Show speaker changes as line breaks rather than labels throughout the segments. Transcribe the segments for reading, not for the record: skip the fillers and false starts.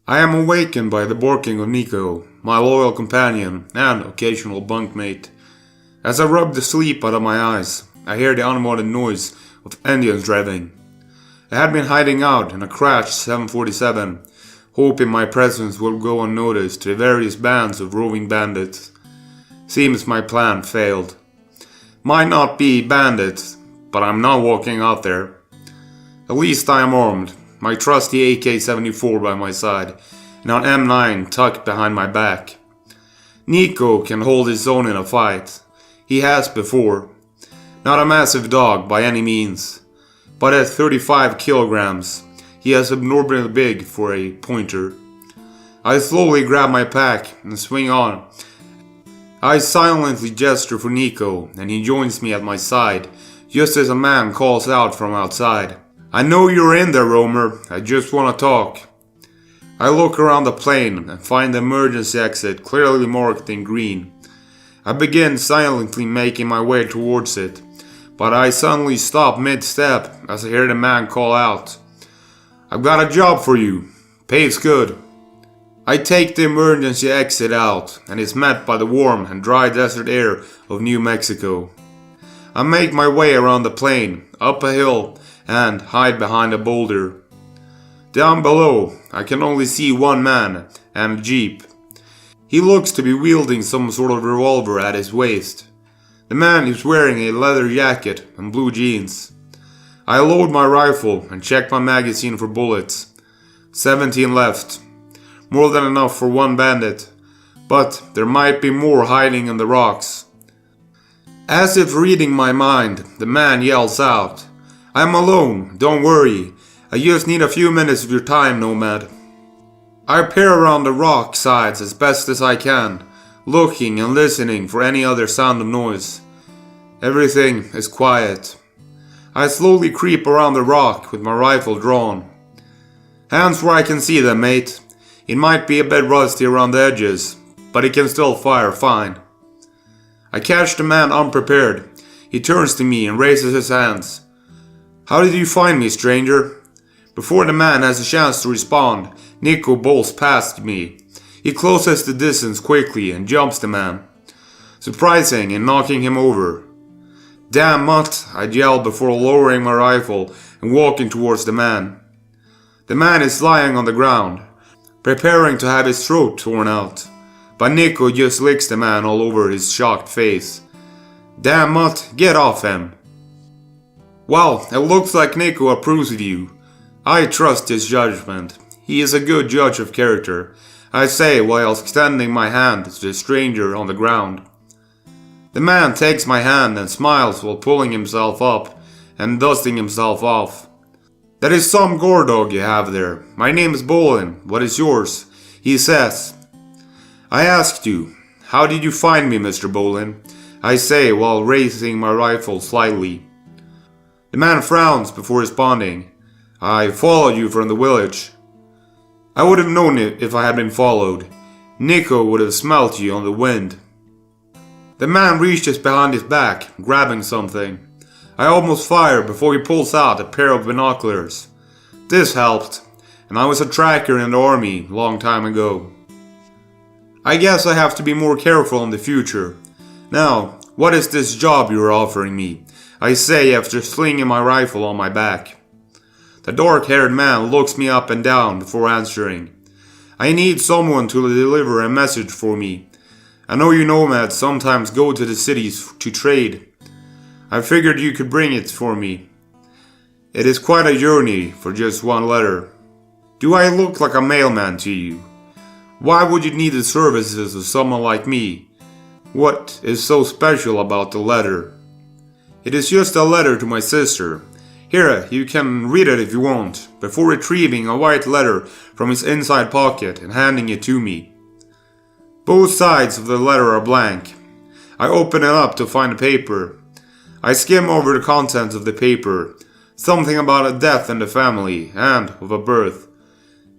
I am awakened by the barking of Nico, my loyal companion and occasional bunkmate. As I rub the sleep out of my eyes, I hear the unwanted noise of engines driving. I had been hiding out in a crashed 747, hoping my presence would go unnoticed to the various bands of roving bandits. Seems my plan failed. Might not be bandits, but I'm not walking out there. At least I am armed, my trusty AK-74 by my side, and an M9 tucked behind my back. Nico can hold his own in a fight. He has before. Not a massive dog by any means, but at 35 kilograms, he is abnormally big for a pointer. I slowly grab my pack and swing on. I silently gesture for Nico, and he joins me at my side, just as a man calls out from outside. "I know you're in there, Romer. I just want to talk." I look around the plane and find the emergency exit clearly marked in green. I begin silently making my way towards it, but I suddenly stop mid-step as I hear the man call out, "I've got a job for you. Pays good." I take the emergency exit out and is met by the warm and dry desert air of New Mexico. I make my way around the plane, up a hill, and hide behind a boulder. Down below, I can only see one man and a jeep. He looks to be wielding some sort of revolver at his waist. The man is wearing a leather jacket and blue jeans. I load my rifle and check my magazine for bullets. 17 left. More than enough for one bandit, but there might be more hiding in the rocks. As if reading my mind, the man yells out, "I'm alone, don't worry. I just need a few minutes of your time, Nomad." I peer around the rock sides as best as I can, looking and listening for any other sound of noise. Everything is quiet. I slowly creep around the rock with my rifle drawn. "Hands where I can see them, mate. It might be a bit rusty around the edges, but it can still fire fine." I catch the man unprepared. He turns to me and raises his hands. "How did you find me, stranger?" Before the man has a chance to respond, Nico bolts past me. He closes the distance quickly and jumps the man, surprising and knocking him over. "Damn mutt," I yell before lowering my rifle and walking towards the man. The man is lying on the ground, preparing to have his throat torn out, but Nico just licks the man all over his shocked face. "Damn mutt, get off him." "Well, it looks like Nico approves of you. I trust his judgment. He is a good judge of character," I say while extending my hand to the stranger on the ground. The man takes my hand and smiles while pulling himself up and dusting himself off. "That is some gore dog you have there. My name is Bolin. What is yours?" he says. "I asked you, how did you find me, Mr. Bolin?" I say while raising my rifle slightly. The man frowns before responding. "I followed you from the village." "I would have known it if I had been followed. Nico would have smelt you on the wind." The man reaches behind his back, grabbing something. I almost fire before he pulls out a pair of binoculars. This helped, and I was a tracker in the army long time ago. I guess I have to be more careful in the future. Now, what is this job you are offering me? I say after slinging my rifle on my back. The dark-haired man looks me up and down before answering. "I need someone to deliver a message for me. I know you nomads sometimes go to the cities to trade. I figured you could bring it for me. It is quite a journey for just one letter. Do I look like a mailman to you? Why would you need the services of someone like me? What is so special about the letter?" "It is just a letter to my sister. Here, you can read it if you want," before retrieving a white letter from his inside pocket and handing it to me. Both sides of the letter are blank. I open it up to find the paper. I skim over the contents of the paper, something about a death in the family and of a birth.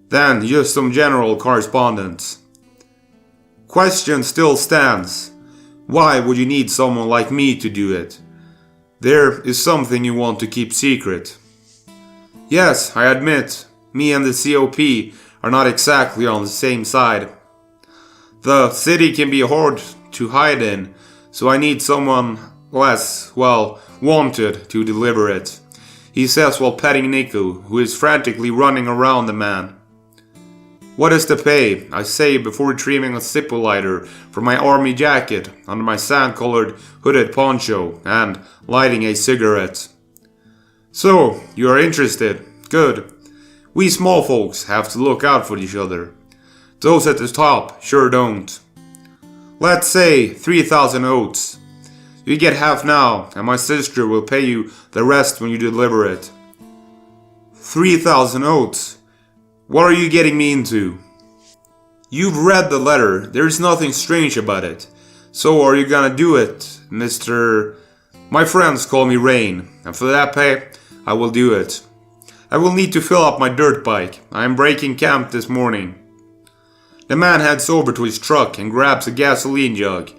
Then just some general correspondence. Question still stands. Why would you need someone like me to do it? There is something you want to keep secret. Yes, I admit, me and the COP are not exactly on the same side. The city can be hard to hide in, so I need someone less, well, wanted to deliver it, he says while patting Nico, who is frantically running around the man. What is the pay? I say before retrieving a Zippo lighter from my army jacket under my sand-colored hooded poncho and lighting a cigarette. So, you are interested? Good. We small folks have to look out for each other. Those at the top sure don't. Let's say 3,000 oats. You get half now, and my sister will pay you the rest when you deliver it. 3,000 oats? What are you getting me into? You've read the letter, there's nothing strange about it. So are you gonna do it, Mr. My friends call me Rain, and for that pay, I will do it. I will need to fill up my dirt bike. I am breaking camp this morning. The man heads over to his truck and grabs a gasoline jug.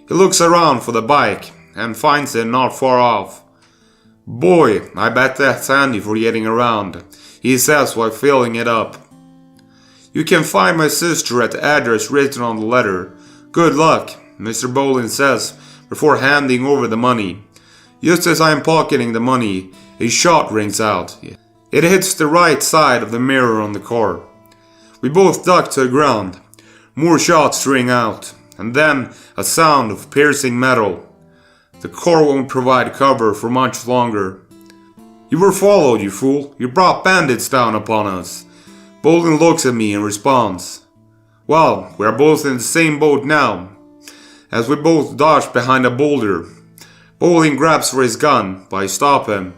He looks around for the bike and finds it not far off. Boy, I bet that's handy for getting around, he says while filling it up. You can find my sister at the address written on the letter. Good luck, Mr. Bolin says before handing over the money. Just as I am pocketing the money, a shot rings out. It hits the right side of the mirror on the car. We both duck to the ground. More shots ring out, and then a sound of piercing metal. The car won't provide cover for much longer. You were followed, you fool. You brought bandits down upon us. Bolin looks at me and responds. Well, we are both in the same boat now. As we both dodge behind a boulder, Bolin grabs for his gun, but I stop him.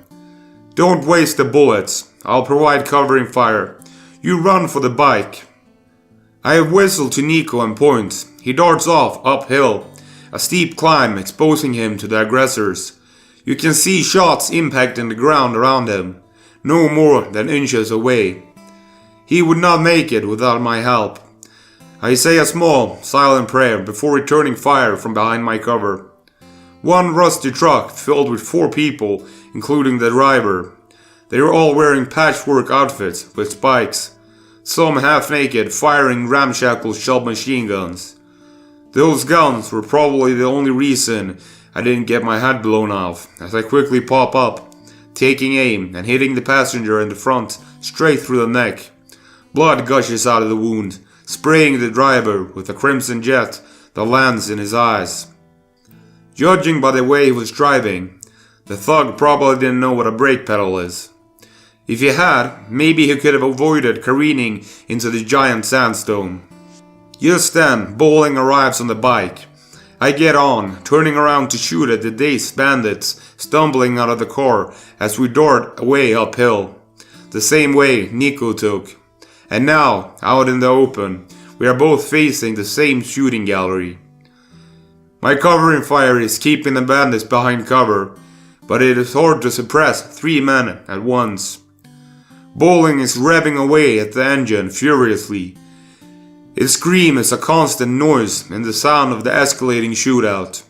Don't waste the bullets. I'll provide covering fire. You run for the bike. I have whistled to Nico and point. He darts off uphill, a steep climb exposing him to the aggressors. You can see shots impacting the ground around him, no more than inches away. He would not make it without my help. I say a small, silent prayer before returning fire from behind my cover. One rusty truck filled with 4 people, including the driver. They were all wearing patchwork outfits with spikes, some half-naked, firing ramshackle submachine guns. Those guns were probably the only reason I didn't get my head blown off, as I quickly pop up, taking aim and hitting the passenger in the front straight through the neck. Blood gushes out of the wound, spraying the driver with a crimson jet that lands in his eyes. Judging by the way he was driving, the thug probably didn't know what a brake pedal is. If he had, maybe he could have avoided careening into the giant sandstone. Just then, Bowling arrives on the bike. I get on, turning around to shoot at the dazed bandits stumbling out of the car as we dart away uphill, the same way Nico took. And now, out in the open, we are both facing the same shooting gallery. My covering fire is keeping the bandits behind cover, but it is hard to suppress 3 men at once. Bowling is revving away at the engine furiously. His scream is a constant noise and the sound of the escalating shootout.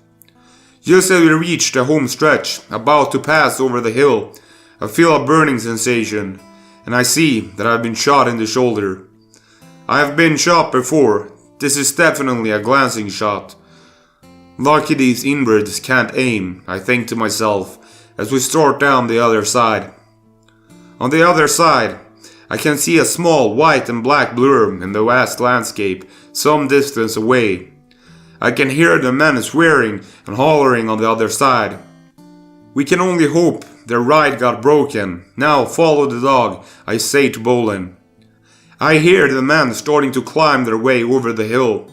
Just as we reach the home stretch, about to pass over the hill, I feel a burning sensation, and I see that I have been shot in the shoulder. I have been shot before. This is definitely a glancing shot. Lucky these inwards can't aim, I think to myself, as we start down the other side. On the other side, I can see a small white and black blur in the vast landscape some distance away. I can hear the men swearing and hollering on the other side. We can only hope their ride got broken. Now follow the dog, I say to Bolin. I hear the men starting to climb their way over the hill,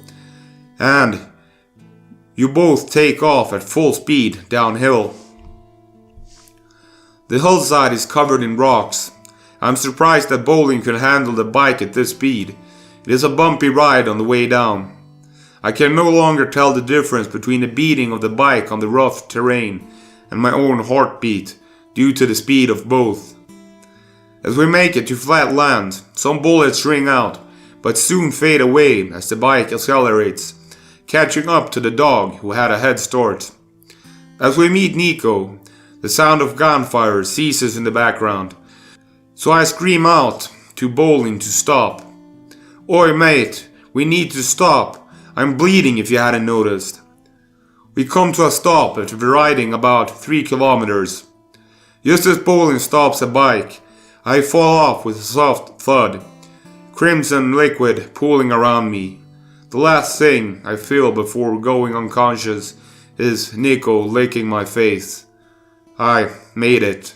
and you both take off at full speed downhill. The hillside is covered in rocks. I'm surprised that Bowling could handle the bike at this speed. It is a bumpy ride on the way down. I can no longer tell the difference between the beating of the bike on the rough terrain and my own heartbeat due to the speed of both. As we make it to flat land, some bullets ring out, but soon fade away as the bike accelerates, catching up to the dog who had a head start. As we meet Nico, the sound of gunfire ceases in the background, so I scream out to Bowling to stop. Oi mate, we need to stop. I'm bleeding if you hadn't noticed. We come to a stop after riding about 3 kilometers. Just as Bolin stops a bike, I fall off with a soft thud. Crimson liquid pooling around me. The last thing I feel before going unconscious is Nico licking my face. I made it.